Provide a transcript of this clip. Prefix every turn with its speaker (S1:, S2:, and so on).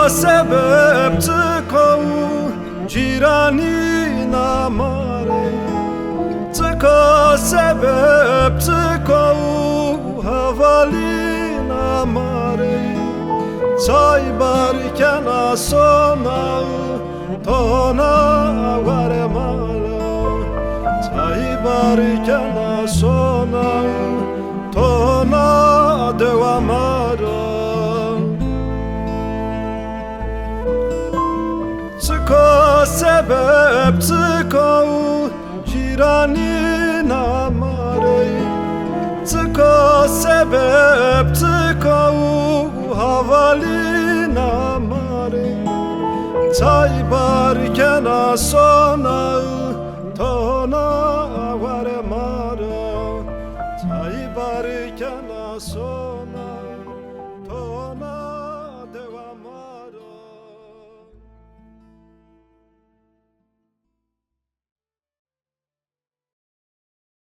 S1: sebep tıko cirani namare tıko sebep tıko havali namare çay barken asona tona varemala çay barken asona tona devamara tıko sebep tıko cirani namare tıko sebep tıko havali namare çay barken asona tona vare